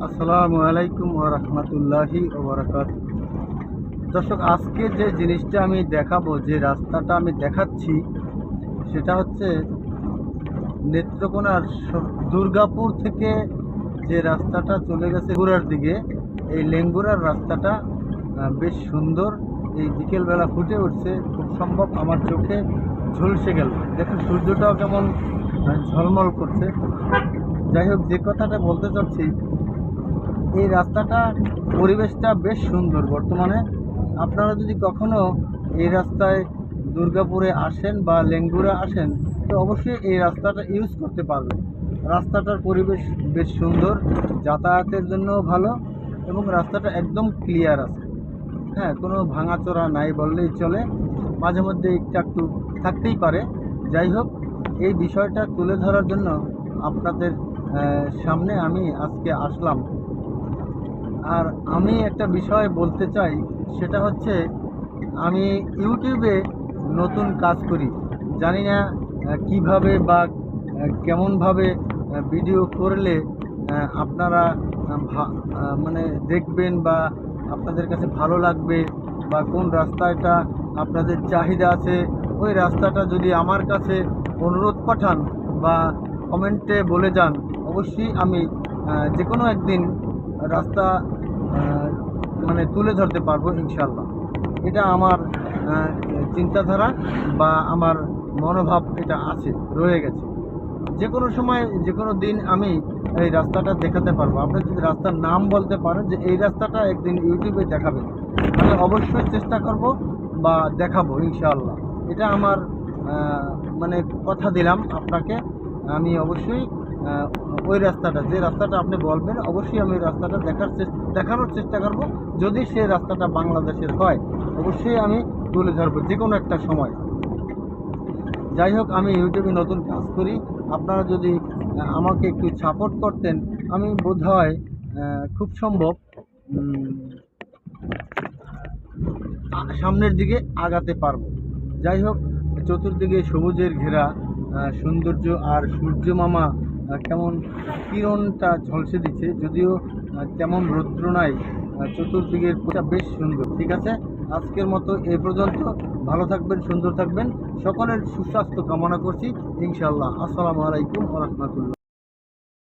আসসালামু আলাইকুম ওয়া রাহমাতুল্লাহি ওয়া বারাকাতুহু। দর্শক, আজকে যে জিনিসটা আমি দেখাবো, যে রাস্তাটা আমি দেখাচ্ছি, সেটা হচ্ছে নেত্রকোনার দুর্গাপুর থেকে যে রাস্তাটা চলে গেছে লেঙ্গুরার দিকে। এই লেঙ্গুরার রাস্তাটা বেশ সুন্দর। এই বিকেলবেলা ফুটে উঠছে, খুব সম্ভব আমার চোখে ঝলসে গেল। দেখুন সূর্যটাও কেমন ঝলমল করছে। যাই হোক, যে কথাটা বলতে চাচ্ছি, এই রাস্তাটা পরিবেশটা বেশ সুন্দর বর্তমানে। আপনারা যদি কখনো এই রাস্তায় দুর্গাপুরে আসেন বা লেঙ্গুরা আসেন, তো অবশ্যই এই রাস্তাটা ইউজ করতে পারবেন। রাস্তাটার পরিবেশ বেশ সুন্দর, যাতায়াতের জন্যও ভালো, এবং রাস্তাটা একদম ক্লিয়ার আছে। হ্যাঁ, কোনো ভাঙাচোরা নাই বললেই চলে, মাঝে মধ্যে একটু থাকতেই পারে। যাই হোক, এই বিষয়টা তুলে ধরার জন্য আপনাদের সামনে আমি আজকে আসলাম। আর আমি একটা বিষয় বলতে চাই, সেটা হচ্ছে আমি ইউটিউবে নতুন কাজ করি। জানি না কিভাবে বা কেমনভাবে ভিডিও করলে আপনারা মানে দেখবেন বা আপনাদের কাছে ভালো লাগবে, বা কোন রাস্তাটা আপনাদের চাহিদা আছে, ওই রাস্তাটা যদি আমার কাছে অনুরোধ পাঠান বা কমেন্টে বলে যান, অবশ্যই আমি যে কোনো একদিন রাস্তা মানে তুলে ধরতে পারবো ইনশাল্লাহ। এটা আমার চিন্তাধারা বা আমার মনোভাব, এটা আছে, রয়ে গেছে। যে কোনো সময় যে কোনো দিন আমি এই রাস্তাটা দেখাতে পারবো। আপনি যদি রাস্তার নাম বলতে পারেন যে এই রাস্তাটা একদিন ইউটিউবে দেখাবেন, আমি অবশ্যই চেষ্টা করব বা দেখাবো ইনশাআল্লাহ। এটা আমার মানে কথা দিলাম আপনাকে। আমি অবশ্যই ওই রাস্তাটা, যে রাস্তাটা আপনি বলবেন, অবশ্যই আমি ওই রাস্তাটা দেখানোর চেষ্টা করব। যদি সেই রাস্তাটা বাংলাদেশের হয়, অবশ্যই আমি তুলে ধরবো যে কোনো একটা সময়। যাই হোক, আমি ইউটিউবে নতুন কাজ করি। আপনারা যদি আমাকে একটু সাপোর্ট করতেন, আমি বোধহয় খুব সম্ভব সামনের দিকে আগাতে পারবো। যাই হোক, চতুর্দিকে সবুজের ঘেরা সৌন্দর্য, আর সূর্য মামা কেমন কিরণটা ঝলসে দিচ্ছে, যদিও তেমন রৌদ্র নাই। চতুর্দিকের বেশ সুন্দর। ঠিক আছে, আজকের মতো এ পর্যন্ত। ভালো থাকবেন, সুন্দর থাকবেন, সকলের সুস্বাস্থ্য কামনা করছি ইনশাআল্লাহ। আসসালামু আলাইকুম ওয়া রাহমাতুল্লাহ।